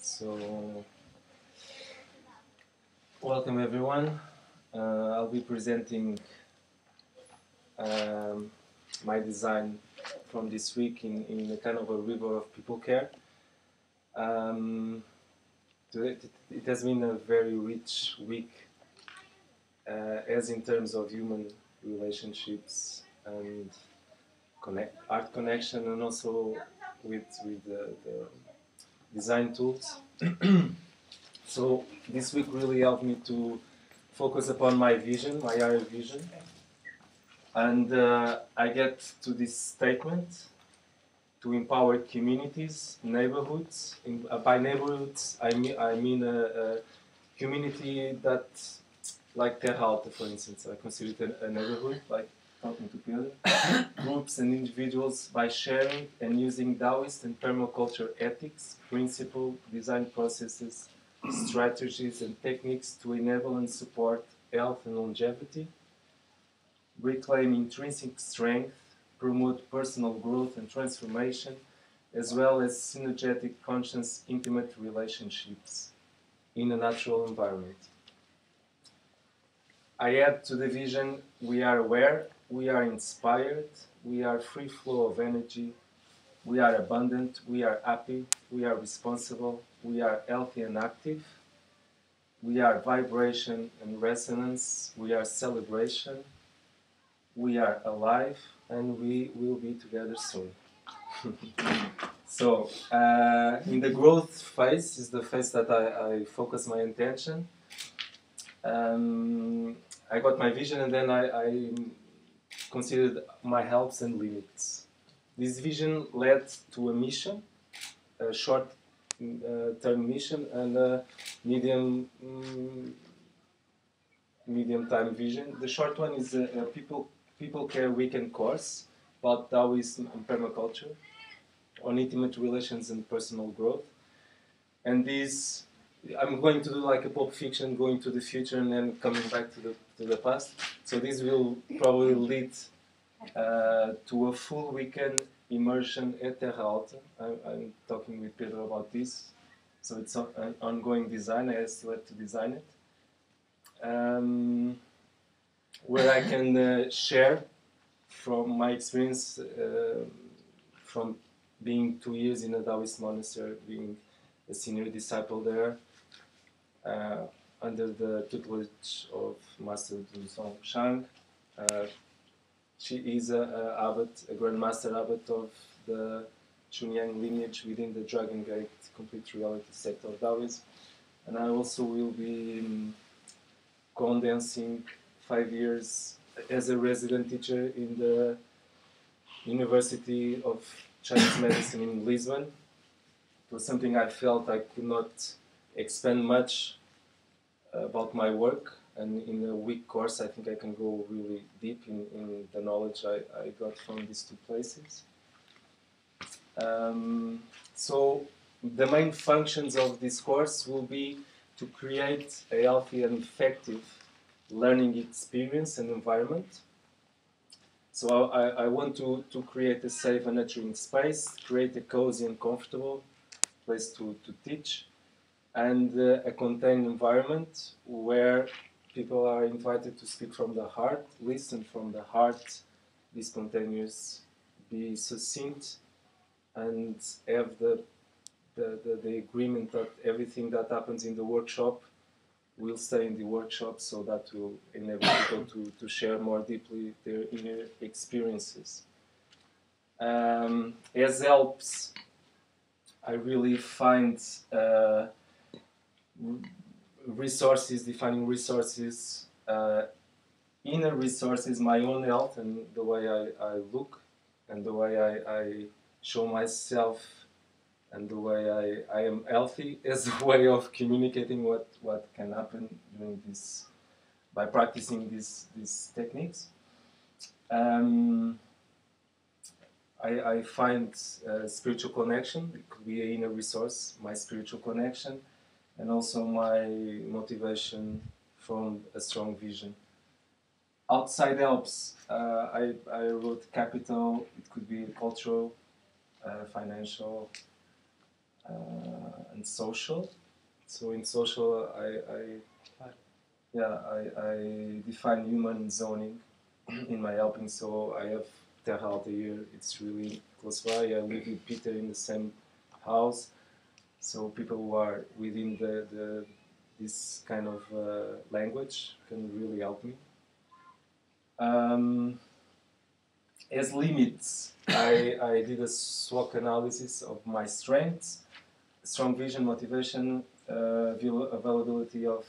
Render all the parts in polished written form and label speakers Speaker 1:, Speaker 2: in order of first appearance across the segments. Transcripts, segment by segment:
Speaker 1: So, welcome everyone. I'll be presenting my design from this week in a kind of a river of people care. It has been a very rich week, as in terms of human relationships and art connection, and also with the design tools. So this week really helped me to focus upon my vision, my area vision, and I get to this statement: to empower communities, neighborhoods. By neighborhoods, I mean a community that, like Terra, Alta, for instance, I consider it a neighborhood, like talking to Pedro, groups and individuals by sharing and using Taoist and permaculture ethics, principles, design processes, strategies and techniques to enable and support health and longevity, reclaim intrinsic strength, promote personal growth and transformation, as well as synergetic, conscious, intimate relationships in a natural environment. I add to the vision: we are aware, we are inspired, we are free flow of energy, we are abundant, we are happy, we are responsible, we are healthy and active, we are vibration and resonance, we are celebration, we are alive, and we will be together soon. So, in the growth phase is the phase that I focus my intention. I got my vision, and then I considered my helps and limits. This vision led to a mission, a short-term mission, and a medium-time vision. The short one is a people care weekend course about Taoism and permaculture, on intimate relations and personal growth. And these, I'm going to do like a pulp fiction, going to the future and then coming back to the past. So this will probably lead to a full weekend immersion at Terra Alta. I'm talking with Pedro about this. So it's an ongoing design. I still have to design it. Where I can share from my experience from being 2 years in a Taoist monastery, being a senior disciple there, under the tutelage of Master Duzong Shang. She is a Grand Master Abbot of the Chunyang lineage within the Dragon Gate Complete Reality sector of Taoism. And I also will be condensing 5 years as a resident teacher in the University of Chinese Medicine in Lisbon. It was something I felt I could not expand much about my work, and in a week course I think I can go really deep in the knowledge I got from these two places. So the main functions of this course will be to create a healthy and effective learning experience and environment. So I want to create a safe and nurturing space, create a cozy and comfortable place to teach, and a contained environment where people are invited to speak from the heart, listen from the heart, be spontaneous, be succinct, and have the agreement that everything that happens in the workshop will stay in the workshop, so that will enable people to share more deeply their inner experiences. As helps, I really find resources, defining resources, inner resources, my own health and the way I look and the way I show myself and the way I am healthy as a way of communicating what can happen during this, by practicing these techniques. I find spiritual connection. It could be an inner resource, my spiritual connection, and also my motivation from a strong vision. Outside helps. I wrote capital. It could be cultural, financial, and social. So in social, I define human zoning in my helping. So I have Terra Alta here. It's really close by. I live with Peter in the same house. So people who are within this kind of language can really help me. As limits, I did a SWOT analysis of my strengths, strong vision, motivation, availability of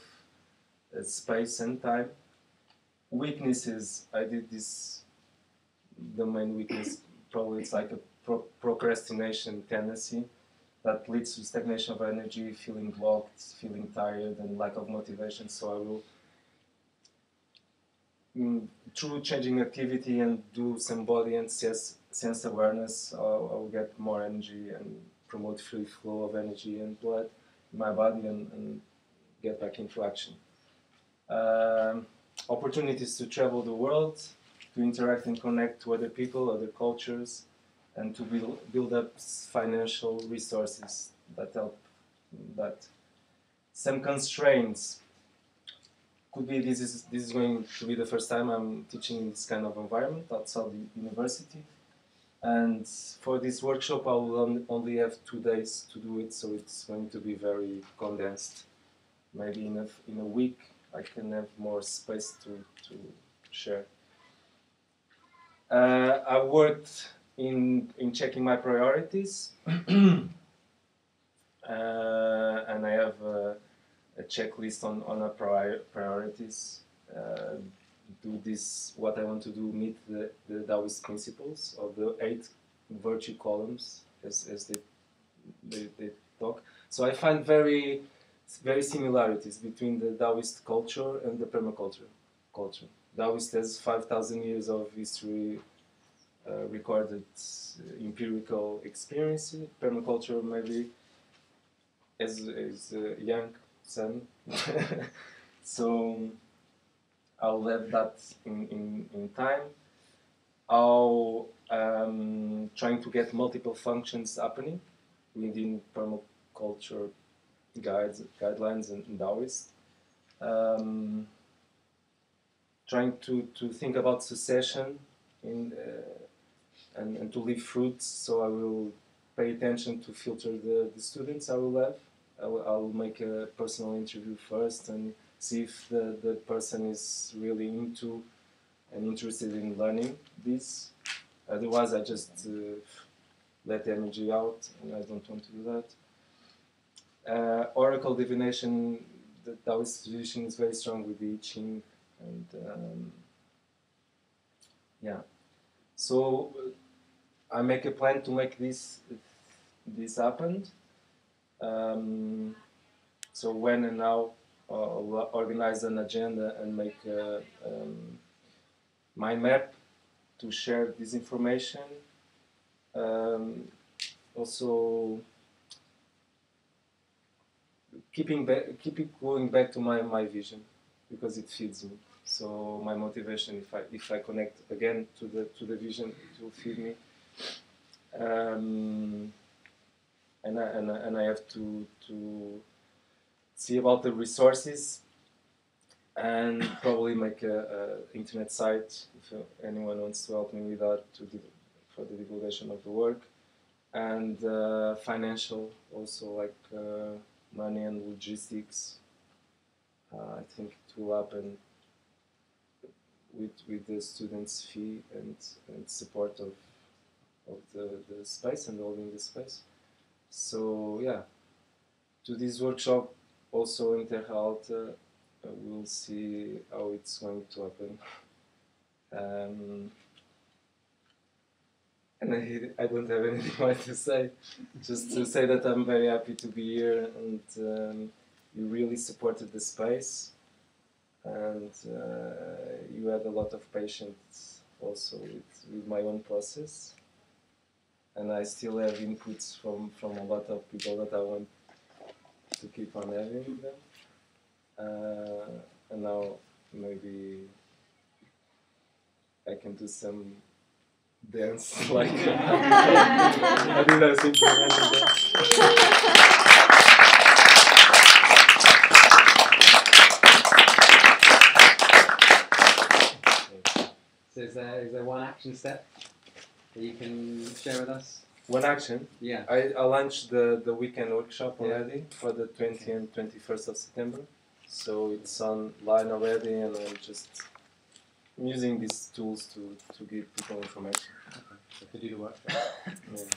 Speaker 1: space and time. Weaknesses, I did this, the main weakness, probably it's like a procrastination tendency that leads to stagnation of energy, feeling blocked, feeling tired, and lack of motivation. So I will, through changing activity and do some body and sense awareness, I'll get more energy and promote free flow of energy and blood in my body and get back into action. Opportunities to travel the world, to interact and connect to other people, other cultures, and to build up financial resources that help that. Some constraints could be this is going to be the first time I'm teaching in this kind of environment outside the university. And for this workshop, I will only have 2 days to do it, so it's going to be very condensed. Maybe in a week, I can have more space to share. I worked in checking my priorities, and I have a checklist on our priorities. Do this, what I want to do, meet the Taoist principles of the 8 virtue columns as they talk. So I find very similarities between the Taoist culture and the permaculture culture. Taoist has 5,000 years of history, recorded empirical experience. Permaculture maybe as a young son. So I'll have that in time. I'll trying to get multiple functions happening within permaculture guidelines and Taoist. Trying to think about succession and to leave fruits, so I will pay attention to filter the students I will have. I'll make a personal interview first and see if the person is really into and interested in learning this. Otherwise, I just let the energy out, and I don't want to do that. Oracle divination, the Taoist tradition is very strong with the I Ching, and yeah. So I make a plan to make this happen. So when and how I'll organize an agenda and make a mind map to share this information. Also, keep going back to my vision, because it feeds me. So my motivation, if I connect again to the vision, it will feed me. And I have to see about the resources, and probably make a internet site if anyone wants to help me with that for the divulgation of the work, and financial also, like money and logistics. I think it will happen with the students' fee and support of the space and holding the space. So yeah, to this workshop also in Terra Alta, we'll see how it's going to happen. And I don't have anything more to say, just to say that I'm very happy to be here, and you really supported the space, and you had a lot of patience also with my own process, and I still have inputs from a lot of people that I want to keep on having them. And now maybe I can do some dance like I did a simple dance.
Speaker 2: is there one action step that you can share with us?
Speaker 1: One action.
Speaker 2: Yeah.
Speaker 1: I launched the weekend workshop already for the 20th and 21st of September. So it's online already, and I'm using these tools to give people information.
Speaker 2: Okay. So to do the work. Yeah. Okay.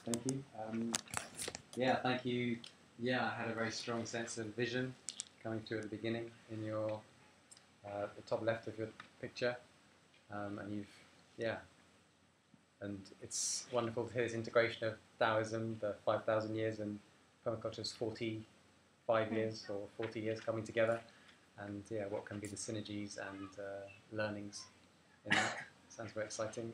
Speaker 2: Thank you. Yeah, thank you. Yeah, I had a very strong sense of vision coming through at the beginning in your the top left of your picture, and and it's wonderful to hear this integration of Taoism, the 5,000 years, and permaculture's 45 years or 40 years coming together, and yeah, what can be the synergies and learnings in that. Sounds very exciting.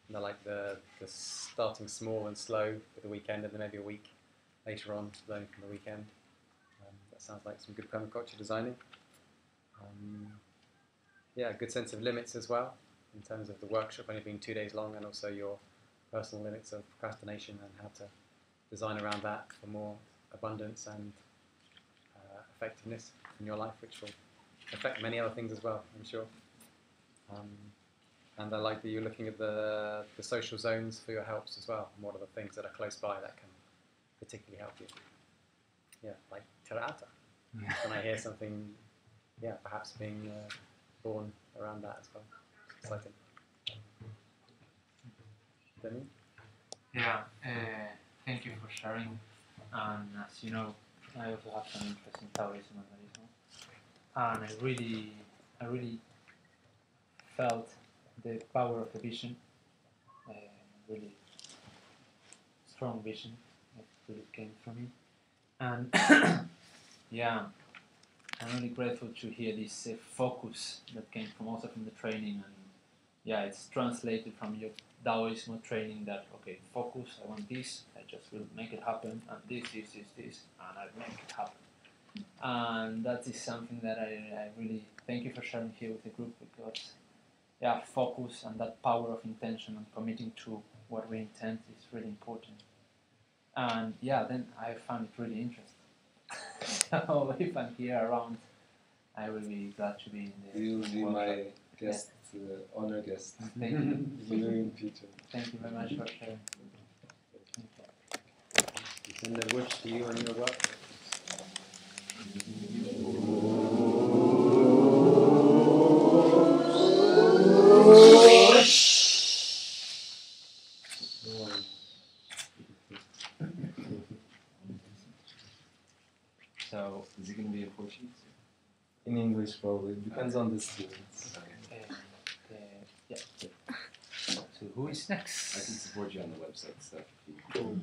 Speaker 2: And I like the starting small and slow with the weekend, and then maybe a week later on learning from the weekend. That sounds like some good permaculture designing. Yeah, a good sense of limits as well, in terms of the workshop only being 2 days long, and also your personal limits of procrastination and how to design around that for more abundance and effectiveness in your life, which will affect many other things as well, I'm sure. And I like that you're looking at the social zones for your helps as well, and what are the things that are close by that can particularly help you. Yeah, like Terra Alta. When I hear something, yeah, perhaps being born around that as well. It's exciting. Danny?
Speaker 3: Yeah, thank you for sharing. And as you know, I also have some interest in Taoism and Buddhism, and I really felt the power of the vision, really strong vision that really came from me. And yeah, I'm really grateful to hear this focus that came from also from the training, and yeah, it's translated from your Taoism training that, okay, focus, I want this, I just will make it happen, and this, and I make it happen. And that is something that I really thank you for sharing here with the group, because yeah, focus and that power of intention and committing to what we intend is really important. And yeah, then I found it really interesting. So if I'm here around, I will be glad to be in the
Speaker 1: You'll be
Speaker 3: workshop.
Speaker 1: my guest, honor guest.
Speaker 3: Thank you.
Speaker 1: You in future.
Speaker 3: Thank you very much for sharing.
Speaker 2: Send a wish to you and your work.
Speaker 3: So,
Speaker 4: Is it going to be in Portuguese?
Speaker 1: In English, probably. Depends on the students.
Speaker 3: yeah. So who is next?
Speaker 4: I can support you on the website stuff.
Speaker 3: Cool.